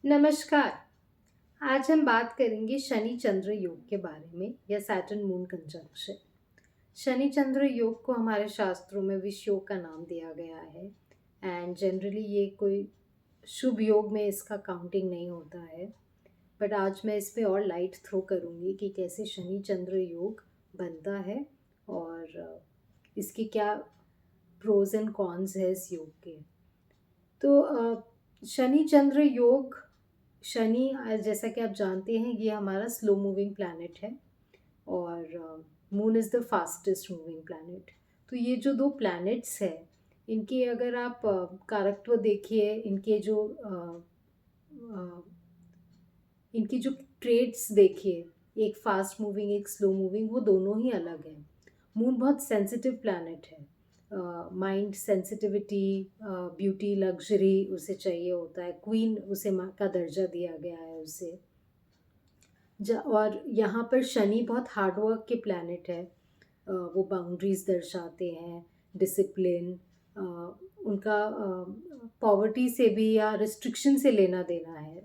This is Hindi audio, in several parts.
नमस्कार। आज हम बात करेंगे शनि चंद्र योग के बारे में या सैटर्न मून कंजंक्शन। शनि चंद्र योग को हमारे शास्त्रों में विष योग का नाम दिया गया है एंड जनरली ये कोई शुभ योग में इसका काउंटिंग नहीं होता है। बट आज मैं इस पे और लाइट थ्रो करूँगी कि कैसे शनि चंद्र योग बनता है और इसके क्या प्रोज एंड कॉन्स है इस योग के। तो शनि चंद्र योग, शनि जैसा कि आप जानते हैं ये हमारा स्लो मूविंग प्लैनेट है और moon is the fastest moving planet. तो ये जो दो प्लैनेट्स हैं इनके अगर आप कारकत्व देखिए, इनकी जो ट्रेड्स देखिए, एक फास्ट मूविंग एक स्लो मूविंग, वो दोनों ही अलग हैं। मून बहुत सेंसिटिव प्लैनेट है। माइंड सेंसिटिविटी, ब्यूटी, लग्जरी उसे चाहिए होता है। क्वीन उसे माँ का दर्जा दिया गया है उसे। और यहाँ पर शनि बहुत हार्ड वर्क के प्लैनेट है। वो बाउंड्रीज दर्शाते हैं, डिसिप्लिन, उनका पॉवर्टी से भी या रिस्ट्रिक्शन से लेना देना है।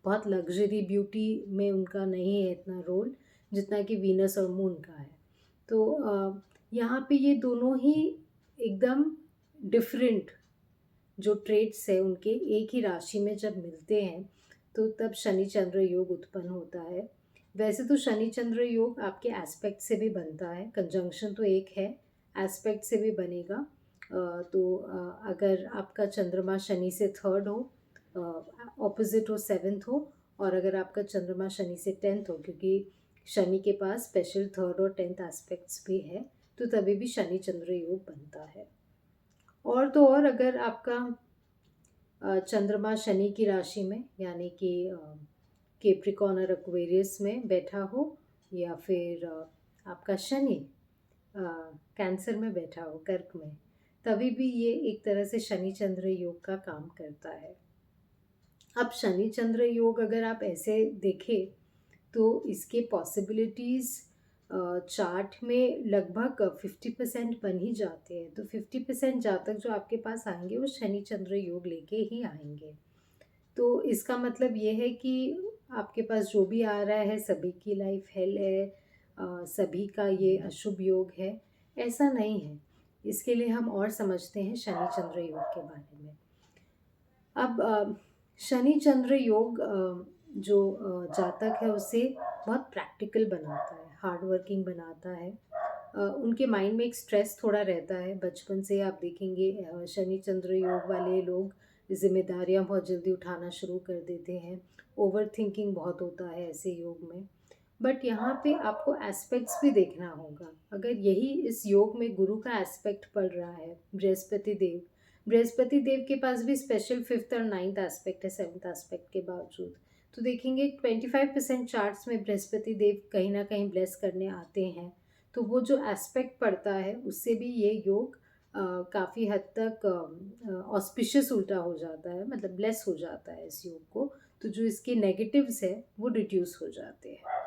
बहुत लग्जरी ब्यूटी में उनका नहीं है इतना रोल जितना कि वीनस और मून का है। तो यहाँ पे ये दोनों ही एकदम डिफरेंट जो ट्रेड्स है उनके एक ही राशि में जब मिलते हैं तो तब शनि चंद्र योग उत्पन्न होता है। वैसे तो शनि चंद्र योग आपके एस्पेक्ट से भी बनता है, कंजंक्शन तो एक है, एस्पेक्ट से भी बनेगा। अगर आपका चंद्रमा शनि से थर्ड हो, ऑपोजिट हो, सेवेंथ हो, और अगर आपका चंद्रमा शनि से टेंथ हो, क्योंकि शनि के पास स्पेशल थर्ड और टेंथ एस्पेक्ट्स भी है, तो तभी भी शनि चंद्र योग बनता है। और तो और अगर आपका चंद्रमा शनि की राशि में यानी कि कैप्रिकॉर्न और एक्वेरियस में बैठा हो, या फिर आपका शनि कैंसर में बैठा हो, कर्क में, तभी भी ये एक तरह से शनि चंद्र योग का काम करता है। अब शनि चंद्र योग अगर आप ऐसे देखें तो इसके पॉसिबिलिटीज़ चार्ट में लगभग 50% बन ही जाते हैं। तो 50% जातक जो आपके पास आएंगे वो शनि चंद्र योग लेके ही आएंगे। तो इसका मतलब ये है कि आपके पास जो भी आ रहा है सभी की लाइफ हेल है, सभी का ये अशुभ योग है, ऐसा नहीं है। इसके लिए हम और समझते हैं शनि चंद्र योग के बारे में। अब शनि चंद्र योग जो जातक है उसे बहुत प्रैक्टिकल बनाता है, हार्ड वर्किंग बनाता है। उनके माइंड में एक स्ट्रेस थोड़ा रहता है। बचपन से आप देखेंगे शनि चंद्र योग वाले लोग जिम्मेदारियां बहुत जल्दी उठाना शुरू कर देते हैं। ओवर थिंकिंग बहुत होता है ऐसे योग में। बट यहाँ पे आपको एस्पेक्ट्स भी देखना होगा। अगर यही इस योग में गुरु का एस्पेक्ट पड़ रहा है, बृहस्पति देव के पास भी स्पेशल फिफ्थ और नाइन्थ एस्पेक्ट है सेवन्थ एस्पेक्ट के बावजूद, तो देखेंगे 25% चार्ट्स में बृहस्पति देव कहीं ना कहीं ब्लेस करने आते हैं। तो वो जो एस्पेक्ट पड़ता है उससे भी ये योग काफ़ी हद तक ऑस्पिशियस उल्टा हो जाता है, मतलब ब्लेस हो जाता है इस योग को। तो जो इसके नेगेटिव्स है वो रिड्यूस हो जाते हैं।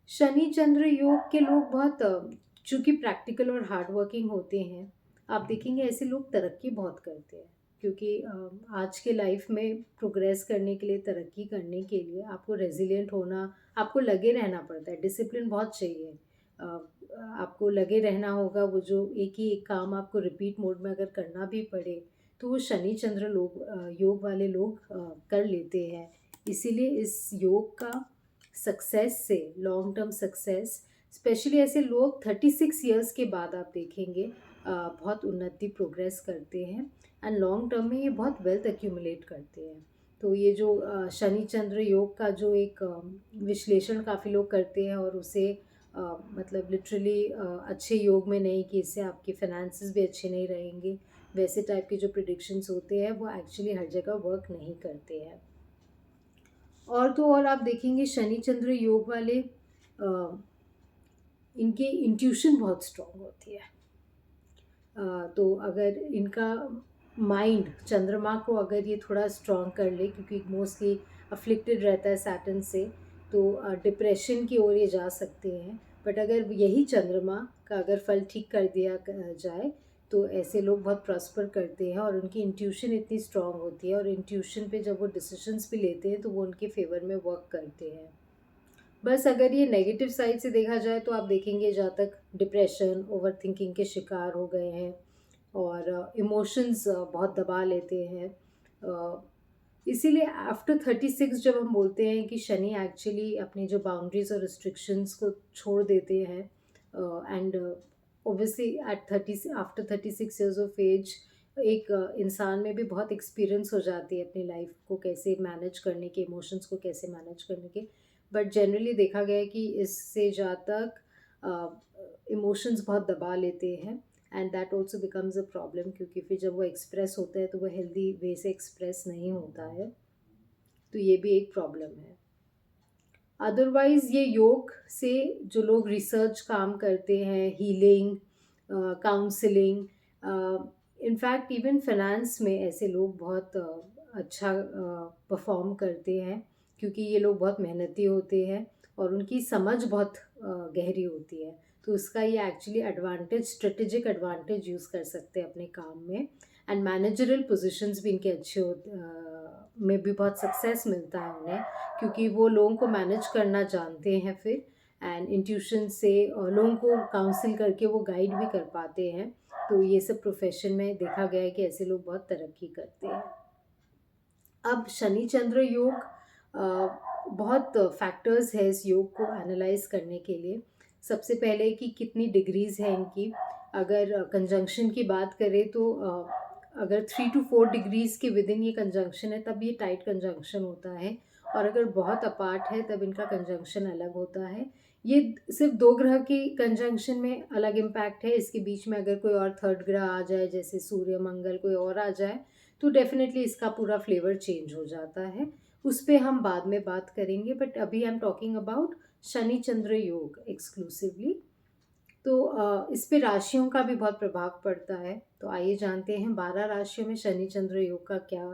शनि चंद्र योग के लोग बहुत चूँकि प्रैक्टिकल और हार्ड वर्किंग होते हैं, आप देखेंगे ऐसे लोग तरक्की बहुत करते हैं। क्योंकि आज के लाइफ में प्रोग्रेस करने के लिए, तरक्की करने के लिए आपको रेजिलिएंट होना, आपको लगे रहना पड़ता है, डिसिप्लिन बहुत चाहिए। आपको लगे रहना होगा। वो जो एक ही एक काम आपको रिपीट मोड में अगर करना भी पड़े तो वो शनि चंद्र योग वाले लोग कर लेते हैं। इसीलिए इस योग का सक्सेस से, लॉन्ग टर्म सक्सेस, स्पेशली ऐसे लोग 36 ईयर्स के बाद आप देखेंगे बहुत उन्नति, प्रोग्रेस करते हैं एंड लॉन्ग टर्म में ये बहुत वेल्थ एक्यूमुलेट करते हैं। तो ये जो शनि चंद्र योग का जो एक विश्लेषण काफ़ी लोग करते हैं और उसे मतलब लिटरली अच्छे योग में नहीं कि इससे आपके फाइनेंसेस भी अच्छे नहीं रहेंगे, वैसे टाइप के जो प्रिडिक्शंस होते हैं वो एक्चुअली हर जगह वर्क नहीं करते हैं। और तो और आप देखेंगे शनि चंद्र योग वाले इनके इंट्यूशन बहुत स्ट्रॉन्ग होती है। तो अगर इनका माइंड, चंद्रमा को अगर ये थोड़ा स्ट्रॉन्ग कर ले, क्योंकि मोस्टली अफ्लिक्टेड रहता है सैटर्न से, तो डिप्रेशन की ओर ये जा सकते हैं। बट अगर यही चंद्रमा का अगर फल ठीक कर दिया जाए तो ऐसे लोग बहुत प्रॉस्पर करते हैं और उनकी इंट्यूशन इतनी स्ट्रांग होती है, और इंट्यूशन पे जब वो डिसीजंस भी लेते हैं तो वो उनके फेवर में वर्क करते हैं। बस अगर ये नेगेटिव साइड से देखा जाए तो आप देखेंगे जहाँ तक डिप्रेशन, ओवर थिंकिंग के शिकार हो गए हैं और इमोशंस बहुत दबा लेते हैं। इसीलिए आफ्टर 36 जब हम बोलते हैं कि शनि एक्चुअली अपनी जो बाउंड्रीज और रिस्ट्रिक्शंस को छोड़ देते हैं, and obviously at 30 after 36 years of age एक इंसान में भी बहुत एक्सपीरियंस हो जाती है अपनी लाइफ को कैसे मैनेज करने के, इमोशंस को कैसे मैनेज करने के। बट जनरली देखा गया है कि इससे जहाँ तक इमोशंस बहुत दबा लेते हैं, and that also becomes a problem, क्योंकि फिर जब वो एक्सप्रेस होता है तो वो हेल्दी वे से एक्सप्रेस नहीं होता है, तो ये भी एक प्रॉब्लम है। अदरवाइज ये योग से जो लोग रिसर्च काम करते हैं, healing, counselling, in fact even finance में ऐसे लोग बहुत अच्छा परफॉर्म करते हैं, क्योंकि ये लोग बहुत मेहनती होते हैं और उनकी समझ बहुत गहरी होती है। तो उसका ये actually advantage, strategic advantage use कर सकते हैं अपने काम में, एंड मैनेजरल पोजीशंस भी इनके अच्छे में भी बहुत सक्सेस मिलता है उन्हें, क्योंकि वो लोगों को मैनेज करना जानते हैं फिर, एंड इंट्यूशन से लोगों को काउंसिल करके वो गाइड भी कर पाते हैं। तो ये सब प्रोफेशन में देखा गया है कि ऐसे लोग बहुत तरक्की करते हैं। अब शनि चंद्र योग, बहुत फैक्टर्स है इस योग को एनालाइज करने के लिए। सबसे पहले कि कितनी डिग्रीज है इनकी। अगर कंजंक्शन की बात करें तो अगर 3 to 4 डिग्रीज के विद इन ये कंजंक्शन है तब ये टाइट कंजंक्शन होता है, और अगर बहुत अपार्ट है तब इनका कंजंक्शन अलग होता है। ये सिर्फ 2 ग्रह की कंजंक्शन में अलग इम्पैक्ट है, इसके बीच में अगर कोई और थर्ड ग्रह आ जाए, जैसे सूर्य, मंगल, कोई और आ जाए, तो डेफिनेटली इसका पूरा फ्लेवर चेंज हो जाता है। उस पर हम बाद में बात करेंगे, बट अभी आई एम टॉकिंग अबाउट शनि चंद्र योग एक्सक्लूसिवली। तो इस पे राशियों का भी बहुत प्रभाव पड़ता है। तो आइए जानते हैं 12 राशियों में शनि चंद्र योग का क्या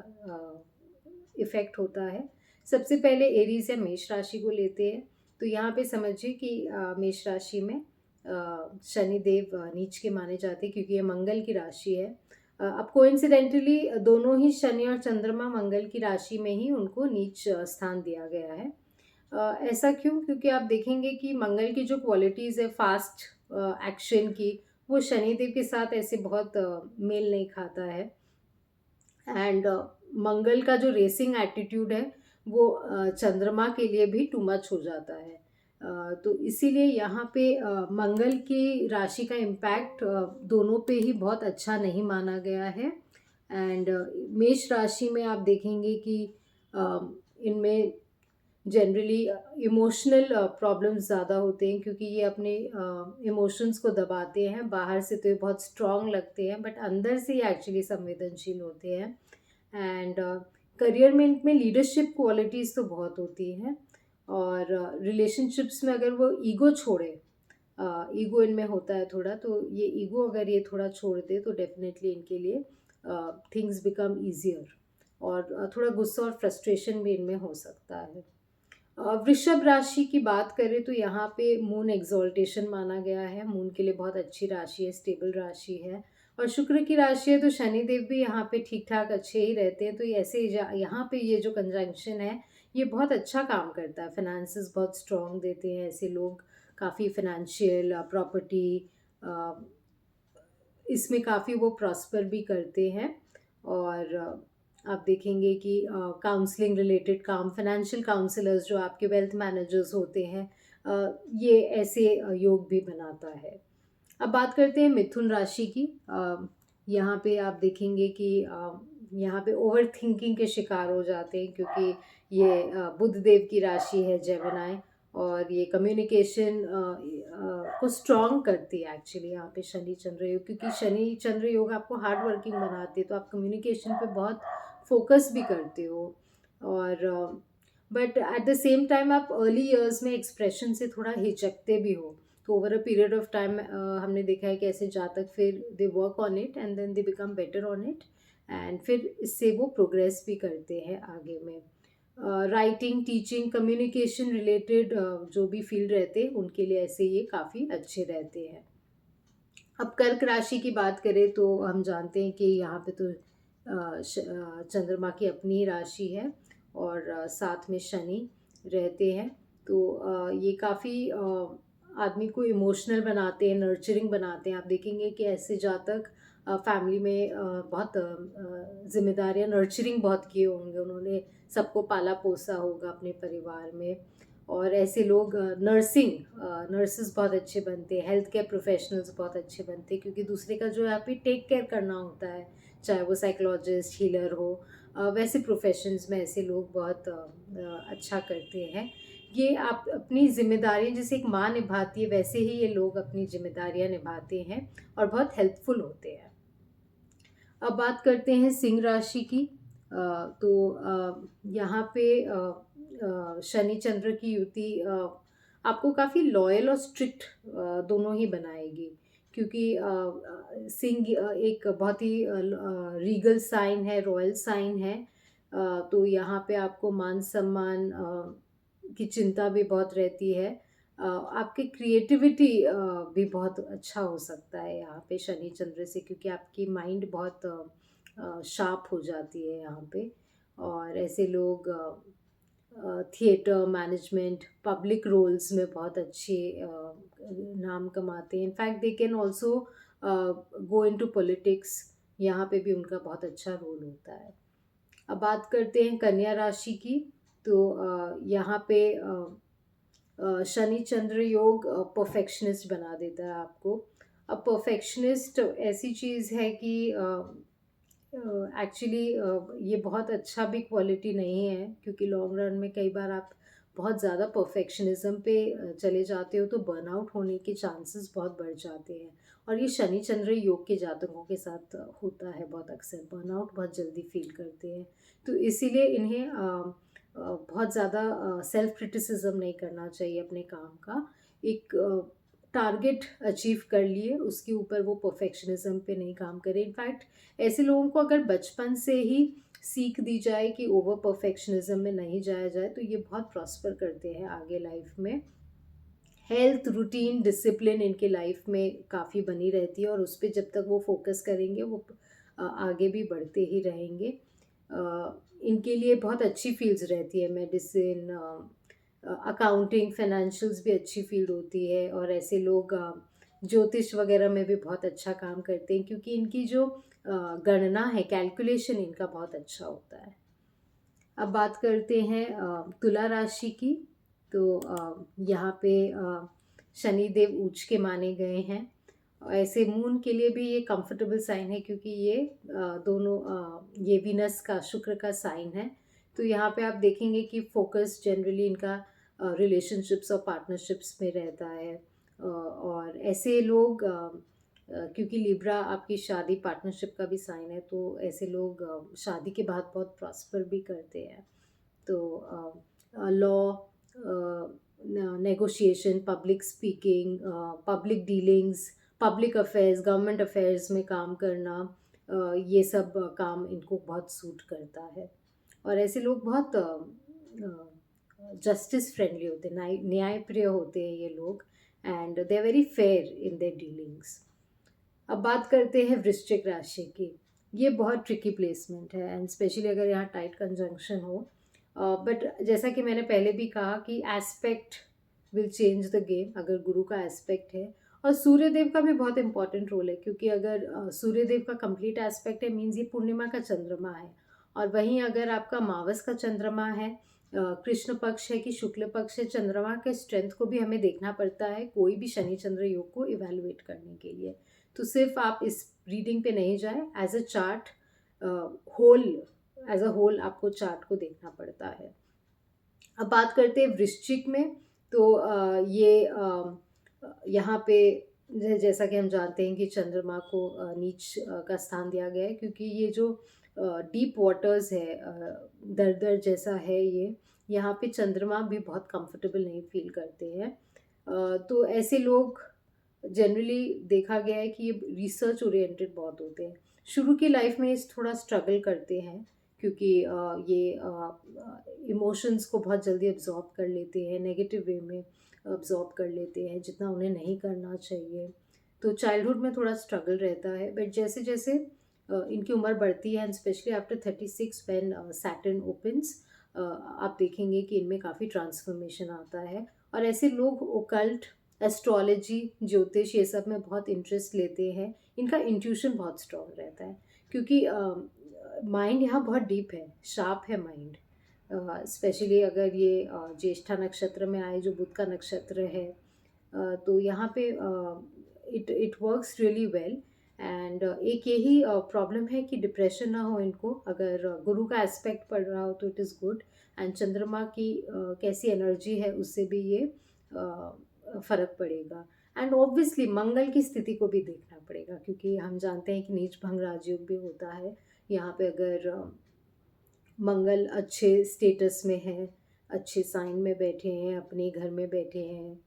इफ़ेक्ट होता है। सबसे पहले एरीज या मेष राशि को लेते हैं। तो यहाँ पे समझिए कि मेष राशि में शनि देव नीच के माने जाते हैं, क्योंकि ये मंगल की राशि है। अब कोइंसिडेंटली दोनों ही शनि और चंद्रमा मंगल की राशि में ही उनको नीच स्थान दिया गया है। ऐसा क्यों? क्योंकि आप देखेंगे कि मंगल की जो क्वालिटीज़ है फास्ट एक्शन की, वो शनिदेव के साथ ऐसे बहुत मेल नहीं खाता है। एंड मंगल का जो रेसिंग एटीट्यूड है वो चंद्रमा के लिए भी टू मच हो जाता है। तो इसीलिए यहाँ पे मंगल की राशि का इम्पैक्ट दोनों पे ही बहुत अच्छा नहीं माना गया है। एंड मेष राशि में आप देखेंगे कि इनमें जनरली इमोशनल प्रॉब्लम्स ज़्यादा होते हैं, क्योंकि ये अपने इमोशंस को दबाते हैं। बाहर से तो ये बहुत स्ट्रॉन्ग लगते हैं, बट अंदर से ये एक्चुअली संवेदनशील होते हैं। एंड करियर में इनमें लीडरशिप क्वालिटीज़ तो बहुत होती हैं, और रिलेशनशिप्स में अगर वो ईगो छोड़े, ईगो इनमें होता है थोड़ा, तो ये ईगो अगर ये थोड़ा छोड़ दे तो डेफिनेटली इनके लिए थिंग्स बिकम ईजियर, और थोड़ा गुस्सा और फ्रस्ट्रेशन भी इनमें हो सकता है। वृषभ राशि की बात करें तो यहाँ पे मून एग्जॉल्टेशन माना गया है। मून के लिए बहुत अच्छी राशि है, स्टेबल राशि है, और शुक्र की राशि है, तो शनिदेव भी यहाँ पे ठीक ठाक अच्छे ही रहते हैं। तो ऐसे यहाँ पे ये जो कंजंक्शन है ये बहुत अच्छा काम करता है, फाइनेंसेस बहुत स्ट्रॉन्ग देते हैं ऐसे लोग। काफ़ी फिनेंशियल प्रॉपर्टी इसमें काफ़ी वो प्रॉस्पर भी करते हैं। और आप देखेंगे कि काउंसलिंग रिलेटेड काम, फाइनेंशियल काउंसलर्स जो आपके वेल्थ मैनेजर्स होते हैं, ये ऐसे योग भी बनाता है। अब बात करते हैं मिथुन राशि की। यहाँ पे आप देखेंगे कि यहाँ पे ओवर थिंकिंग के शिकार हो जाते हैं, क्योंकि ये बुध देव की राशि है जेमिनी, और ये कम्युनिकेशन को स्ट्रॉन्ग करती है एक्चुअली यहाँ पे शनि चंद्र योग, क्योंकि शनि चंद्र योग आपको हार्ड वर्किंग बनाती है, तो आप कम्युनिकेशन पे बहुत फोकस भी करते हो। और but at the same time आप अर्ली ईयर्स में एक्सप्रेशन से थोड़ा हिचकते भी हो। तो over a period of time हमने देखा है कि ऐसे जातक फिर they work on it and then they become better on it, and फिर इससे वो प्रोग्रेस भी करते हैं आगे में। राइटिंग, टीचिंग, कम्युनिकेशन रिलेटेड जो भी फील्ड रहते हैं उनके लिए ऐसे ये काफ़ी अच्छे रहते हैं। अब कर्क राशि की बात करें तो हम जानते हैं कि यहाँ पे तो चंद्रमा की अपनी ही राशि है और साथ में शनि रहते हैं। तो ये काफ़ी आदमी को इमोशनल बनाते हैं, नर्चरिंग बनाते हैं। आप देखेंगे कि ऐसे जातक फैमिली में बहुत जिम्मेदारियां, नर्चरिंग बहुत किए होंगे उन्होंने, सबको पाला पोसा होगा अपने परिवार में। और ऐसे लोग नर्सेस बहुत अच्छे बनते हैं, हेल्थ केयर प्रोफेशनल्स बहुत अच्छे बनते हैं, क्योंकि दूसरे का जो है आप ही टेक केयर करना होता है, चाहे वो साइकोलॉजिस्ट, हीलर हो। वैसे प्रोफेशंस में ऐसे लोग बहुत अच्छा करते हैं। ये आप अपनी जिम्मेदारियां जैसे एक माँ निभाती है, वैसे ही ये लोग अपनी जिम्मेदारियां निभाते हैं और बहुत हेल्पफुल होते हैं। अब बात करते हैं सिंह राशि की। तो यहाँ पे शनि चंद्र की युति आपको काफ़ी लॉयल और स्ट्रिक्ट दोनों ही बनाएगी, क्योंकि सिंह एक बहुत ही रीगल साइन है, रॉयल साइन है। तो यहाँ पे आपको मान सम्मान की चिंता भी बहुत रहती है। आपकी क्रिएटिविटी भी बहुत अच्छा हो सकता है यहाँ पे शनि चंद्र से, क्योंकि आपकी माइंड बहुत शार्प हो जाती है यहाँ पे। और ऐसे लोग थिएटर मैनेजमेंट, पब्लिक रोल्स में बहुत अच्छे नाम कमाते हैं। In fact they can also go into politics, यहाँ पे भी उनका बहुत अच्छा रोल होता है। अब बात करते हैं कन्या राशि की। तो यहाँ पे शनि चंद्र योग परफेक्शनिस्ट बना देता है आपको। अब परफेक्शनिस्ट ऐसी चीज़ है कि एक्चुअली ये बहुत अच्छा भी क्वालिटी नहीं है, क्योंकि लॉन्ग रन में कई बार आप बहुत ज़्यादा परफेक्शनिज्म पे चले जाते हो तो बर्नआउट होने के चांसेस बहुत बढ़ जाते हैं। और ये शनि चंद्र योग के जातकों के साथ होता है, बहुत अक्सर बर्नआउट बहुत जल्दी फील करते हैं। तो इसीलिए इन्हें बहुत ज़्यादा सेल्फ क्रिटिसिज्म नहीं करना चाहिए अपने काम का। एक टारगेट अचीव कर लिए, उसके ऊपर वो परफेक्शनिज्म पे नहीं काम करें। इनफैक्ट ऐसे लोगों को अगर बचपन से ही सीख दी जाए कि ओवर परफेक्शनिज्म में नहीं जाया जाए, तो ये बहुत प्रॉस्पर करते हैं आगे लाइफ में। हेल्थ, रूटीन, डिसिप्लिन इनके लाइफ में काफ़ी बनी रहती है, और उस पर जब तक वो फोकस करेंगे वो आगे भी बढ़ते ही रहेंगे। इनके लिए बहुत अच्छी फील्ड्स रहती है, मेडिसिन, अकाउंटिंग, फाइनेंशियल्स भी अच्छी फील्ड होती है। और ऐसे लोग ज्योतिष वगैरह में भी बहुत अच्छा काम करते हैं, क्योंकि इनकी जो गणना है, कैलकुलेशन इनका बहुत अच्छा होता है। अब बात करते हैं तुला राशि की। तो यहाँ पे शनिदेव उच्च के माने गए हैं। ऐसे मून के लिए भी ये कंफर्टेबल साइन है, क्योंकि ये दोनों ये वीनस का, शुक्र का साइन है। तो यहाँ पे आप देखेंगे कि फोकस जनरली इनका रिलेशनशिप्स और पार्टनरशिप्स में रहता है। और ऐसे लोग क्योंकि लिब्रा आपकी शादी पार्टनरशिप का भी साइन है, तो ऐसे लोग शादी के बाद बहुत प्रॉस्पर भी करते हैं। तो law, negotiation, public speaking, public dealings, public affairs, government affairs में काम करना, ये सब काम इनको बहुत सूट करता है। और ऐसे लोग बहुत जस्टिस फ्रेंडली होते हैं, न्यायप्रिय होते हैं ये लोग, and they are very fair in their dealings. अब बात करते हैं वृश्चिक राशि की। ये बहुत ट्रिकी प्लेसमेंट है, एंड स्पेशली अगर यहाँ टाइट कंजंक्शन हो। बट जैसा कि मैंने पहले भी कहा कि aspect will change the game, अगर गुरु का एस्पेक्ट है। और सूर्यदेव का भी बहुत इंपॉर्टेंट रोल है, क्योंकि अगर सूर्यदेव का कंप्लीट एस्पेक्ट है, मीन्स ये पूर्णिमा का चंद्रमा है। और वहीं अगर आपका मावस का चंद्रमा है, कृष्ण पक्ष है कि शुक्ल पक्ष है, चंद्रमा के स्ट्रेंथ को भी हमें देखना पड़ता है कोई भी शनि चंद्र योग को इवेलुएट करने के लिए। तो सिर्फ आप इस रीडिंग पे नहीं जाए, as a chart, whole, as a whole आपको चार्ट को देखना पड़ता है। अब बात करते हैं वृश्चिक में। तो ये यहाँ पे जैसा कि हम जानते हैं कि चंद्रमा को नीच का स्थान दिया गया है, क्योंकि ये जो डीप वाटर्स है, दर दर जैसा है ये, यहाँ पे चंद्रमा भी बहुत कंफर्टेबल नहीं फील करते हैं। तो ऐसे लोग जनरली देखा गया है कि ये रिसर्च ओरिएंटेड बहुत होते हैं। शुरू की लाइफ में इस थोड़ा स्ट्रगल करते हैं, क्योंकि ये इमोशंस को बहुत जल्दी अब्जॉर्ब कर लेते हैं, नेगेटिव वे में अब्जॉर्ब कर लेते हैं, जितना उन्हें नहीं करना चाहिए। तो चाइल्डहुड में थोड़ा स्ट्रगल रहता है, बट जैसे जैसे इनकी उम्र बढ़ती है and specially after 36 when Saturn opens, आप देखेंगे कि इनमें काफ़ी ट्रांसफॉर्मेशन आता है। और ऐसे लोग ओकल्ट, एस्ट्रोलॉजी, ज्योतिष ये सब में बहुत इंटरेस्ट लेते हैं। इनका इंट्यूशन बहुत स्ट्रांग रहता है, क्योंकि माइंड यहाँ बहुत डीप है, शार्प है माइंड। स्पेशली अगर ये ज्येष्ठा नक्षत्र में आए, जो बुध का नक्षत्र है, तो यहाँ पे it it works really well. And एक यही प्रॉब्लम है कि डिप्रेशन ना हो इनको। अगर गुरु का एस्पेक्ट पड़ रहा हो तो इट इज़ गुड। एंड चंद्रमा की कैसी एनर्जी है उससे भी ये फर्क पड़ेगा। एंड ऑब्वियसली मंगल की स्थिति को भी देखना पड़ेगा, क्योंकि हम जानते हैं कि नीच भंग राजयोग भी होता है। यहाँ पे अगर मंगल अच्छे स्टेटस में है, अच्छे साइन में बैठे हैं, अपने घर में बैठे हैं,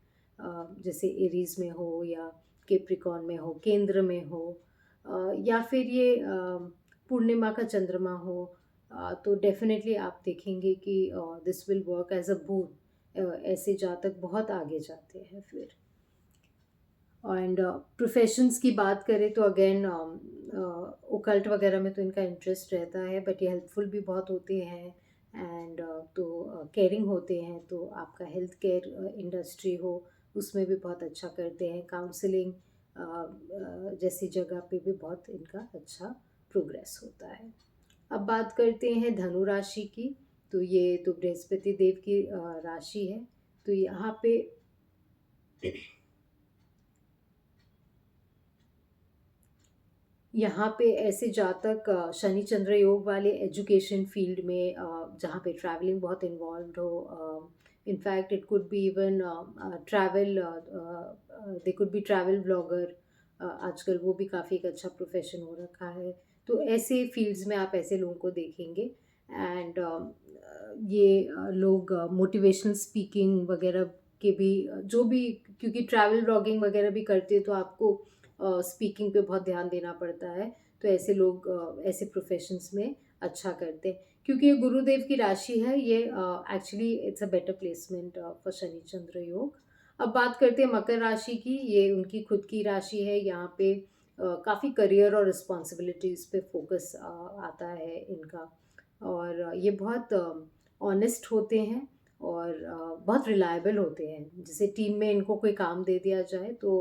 जैसे एरीज में हो या केप्रिकॉन में हो, केंद्र में हो, या फिर ये पूर्णिमा का चंद्रमा हो, तो डेफिनेटली आप देखेंगे कि this will work as a boon. ऐसे जातक बहुत आगे जाते हैं फिर। एंड प्रोफेशंस की बात करें तो अगेन ओकल्ट वगैरह में तो इनका इंटरेस्ट रहता है, बट ये हेल्पफुल भी बहुत होते हैं। एंड तो केयरिंग होते हैं, तो आपका हेल्थ केयर इंडस्ट्री हो उसमें भी बहुत अच्छा करते हैं। काउंसलिंग जैसी जगह पे भी बहुत इनका अच्छा प्रोग्रेस होता है। अब बात करते हैं धनु राशि की। तो ये तो बृहस्पति देव की राशि है। तो यहाँ पे ऐसे जातक शनि चंद्र योग वाले एजुकेशन फील्ड में, जहाँ पे ट्रैवलिंग बहुत इन्वॉल्व हो, in fact it could be even travel, they could be travel blogger. आजकल वो भी काफ़ी एक अच्छा प्रोफेशन हो रखा है। तो ऐसे फील्ड्स में आप ऐसे लोगों को देखेंगे। एंड ये लोग मोटिवेशनल स्पीकिंग वगैरह के भी, जो भी, क्योंकि ट्रैवल ब्लॉगिंग वगैरह भी करते हैं तो आपको स्पीकिंग पे बहुत ध्यान देना पड़ता है। तो ऐसे लोग ऐसे प्रोफेशंस में अच्छा करते हैं, क्योंकि ये गुरुदेव की राशि है। ये actually it's a better placement for शनि चंद्र योग। अब बात करते हैं मकर राशि की। ये उनकी खुद की राशि है। यहाँ पे काफ़ी करियर और रिस्पॉन्सिबिलिटीज़ पे फोकस आता है इनका। और ये बहुत ऑनेस्ट होते हैं और बहुत रिलायबल होते हैं। जैसे टीम में इनको कोई काम दे दिया जाए तो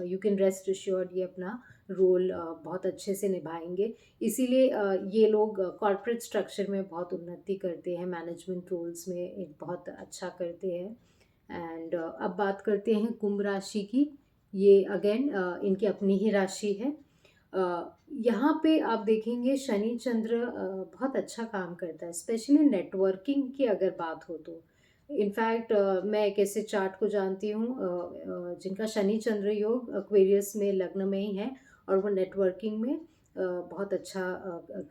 यू कैन रेस्ट एश्योर्ड ये अपना रोल बहुत अच्छे से निभाएंगे। इसीलिए ये लोग कॉर्पोरेट स्ट्रक्चर में बहुत उन्नति करते हैं, मैनेजमेंट रोल्स में एक बहुत अच्छा करते हैं। एंड अब बात करते हैं कुंभ राशि की। ये अगेन इनकी अपनी ही राशि है। यहाँ पे आप देखेंगे शनि चंद्र बहुत अच्छा काम करता है, स्पेशली नेटवर्किंग की अगर बात हो तो। इनफैक्ट मैं एक ऐसे चार्ट को जानती हूँ जिनका शनि चंद्र योग एक्वेरियस में लग्न में ही है, और वो नेटवर्किंग में बहुत अच्छा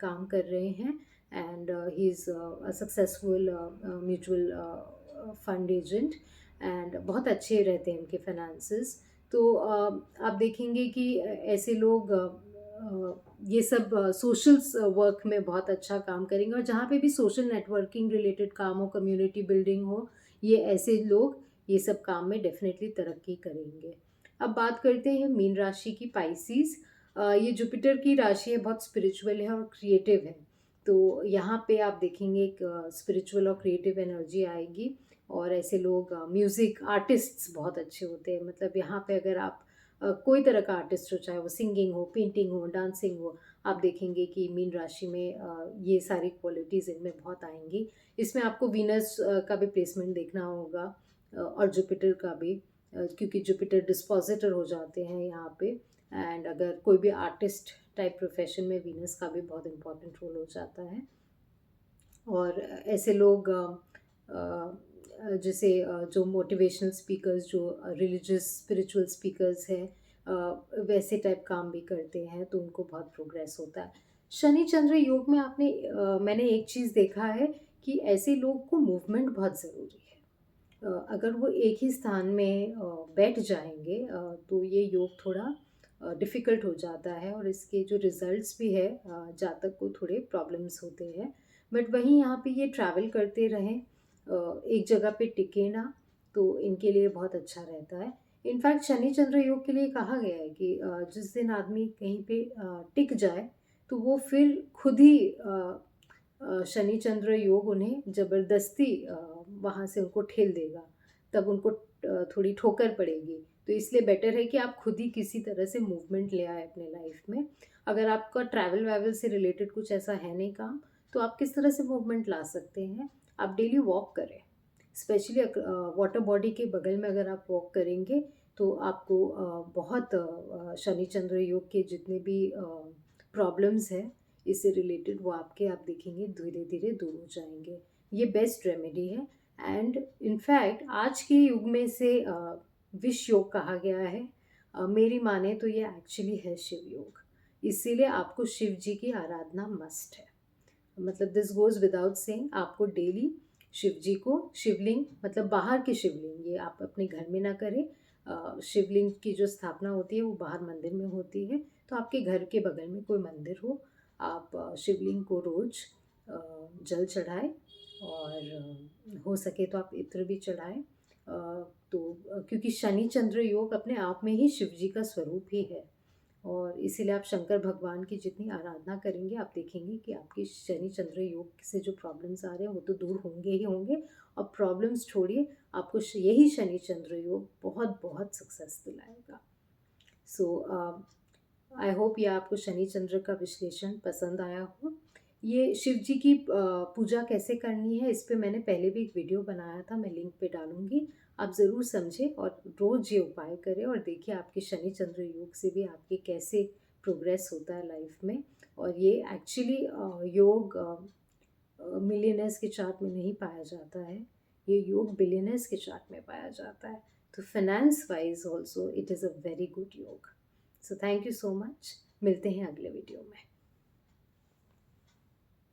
काम कर रहे हैं। And he is a successful mutual fund agent. And बहुत अच्छे रहते हैं उनके फाइनेंसेस। तो आप देखेंगे कि ऐसे लोग ये सब सोशल वर्क में बहुत अच्छा काम करेंगे, और जहाँ पे भी सोशल नेटवर्किंग रिलेटेड काम हो, कम्युनिटी बिल्डिंग हो, ये ऐसे लोग ये सब काम में डेफिनेटली तरक्की करेंगे। अब बात करते हैं मीन राशि की, पाइसीज। ये जुपिटर की राशि है, बहुत स्पिरिचुअल है और क्रिएटिव है। तो यहाँ पे आप देखेंगे एक स्पिरिचुअल और क्रिएटिव एनर्जी आएगी। और ऐसे लोग म्यूज़िक आर्टिस्ट्स बहुत अच्छे होते हैं। मतलब यहाँ पे अगर आप कोई तरह का आर्टिस्ट हो, चाहे वो सिंगिंग हो, पेंटिंग हो, डांसिंग हो, आप देखेंगे कि मीन राशि में ये सारी क्वालिटीज़ इनमें बहुत आएंगी। इसमें आपको वीनस का भी प्लेसमेंट देखना होगा, और जुपिटर का भी, क्योंकि जुपिटर डिस्पोजिटर हो जाते हैं यहाँ पे। एंड अगर कोई भी आर्टिस्ट टाइप प्रोफेशन में वीनस का भी बहुत इम्पोर्टेंट रोल हो जाता है। और ऐसे लोग जैसे जो मोटिवेशनल स्पीकर्स, जो रिलीजियस स्पिरिचुअल स्पीकर्स हैं, वैसे टाइप काम भी करते हैं, तो उनको बहुत प्रोग्रेस होता है। शनि चंद्र योग में मैंने एक चीज़ देखा है कि ऐसे लोग को मूवमेंट बहुत ज़रूरी है। अगर वो एक ही स्थान में बैठ जाएंगे तो ये योग थोड़ा डिफ़िकल्ट हो जाता है, और इसके जो रिजल्ट्स भी है जातक को थोड़े प्रॉब्लम्स होते हैं। बट वहीं यहाँ पे ये ट्रैवल करते रहें, एक जगह पे टिके ना, तो इनके लिए बहुत अच्छा रहता है। इनफैक्ट शनि चंद्र योग के लिए कहा गया है कि जिस दिन आदमी कहीं पे टिक जाए तो वो फिर खुद ही शनि चंद्र योग उन्हें ज़बरदस्ती वहाँ से उनको ठेल देगा, तब उनको थोड़ी ठोकर पड़ेगी। तो इसलिए बेटर है कि आप खुद ही किसी तरह से मूवमेंट ले आए अपने लाइफ में। अगर आपका ट्रैवल वैवल से रिलेटेड कुछ ऐसा है नहीं काम, तो आप किस तरह से मूवमेंट ला सकते हैं, आप डेली वॉक करें। स्पेशली वाटर बॉडी के बगल में अगर आप वॉक करेंगे तो आपको बहुत शनि चंद्र योग के जितने भी प्रॉब्लम्स हैं इससे रिलेटेड वो आपके आप देखेंगे धीरे धीरे दूर हो जाएंगे। ये बेस्ट रेमेडी है। एंड इनफैक्ट आज के युग में से विष योग कहा गया है। मेरी माने तो ये एक्चुअली है शिव योग। इसीलिए आपको शिव जी की आराधना मस्ट है। मतलब दिस गोज विदाउट सेइंग, आपको डेली शिव जी को शिवलिंग, मतलब बाहर के शिवलिंग, ये आप अपने घर में ना करें। शिवलिंग की जो स्थापना होती है वो बाहर मंदिर में होती है। तो आपके घर के बगल में कोई मंदिर हो, आप शिवलिंग को रोज जल चढ़ाएं और हो सके तो आप इत्र भी चढ़ाएं। तो क्योंकि शनि चंद्र योग अपने आप में ही शिव जी का स्वरूप ही है, और इसीलिए आप शंकर भगवान की जितनी आराधना करेंगे आप देखेंगे कि आपकी शनि चंद्र योग से जो प्रॉब्लम्स आ रहे हैं वो तो दूर होंगे ही होंगे। और प्रॉब्लम्स छोड़िए, आपको यही शनि चंद्र योग बहुत बहुत सक्सेस दिलाएगा। सो आई होप ये आपको शनि चंद्र का विश्लेषण पसंद आया हो। ये शिव जी की पूजा कैसे करनी है इस पे मैंने पहले भी एक वीडियो बनाया था, मैं लिंक पे डालूंगी। आप ज़रूर समझें और रोज़ ये उपाय करें और देखिए आपके शनि चंद्र योग से भी आपके कैसे प्रोग्रेस होता है लाइफ में। और ये एक्चुअली योग मिलियनर्स के चार्ट में नहीं पाया जाता है, ये योग बिलियनर्स के चार्ट में पाया जाता है। तो finance wise also it is a very good योग। So thank you so much, मिलते हैं अगले वीडियो में।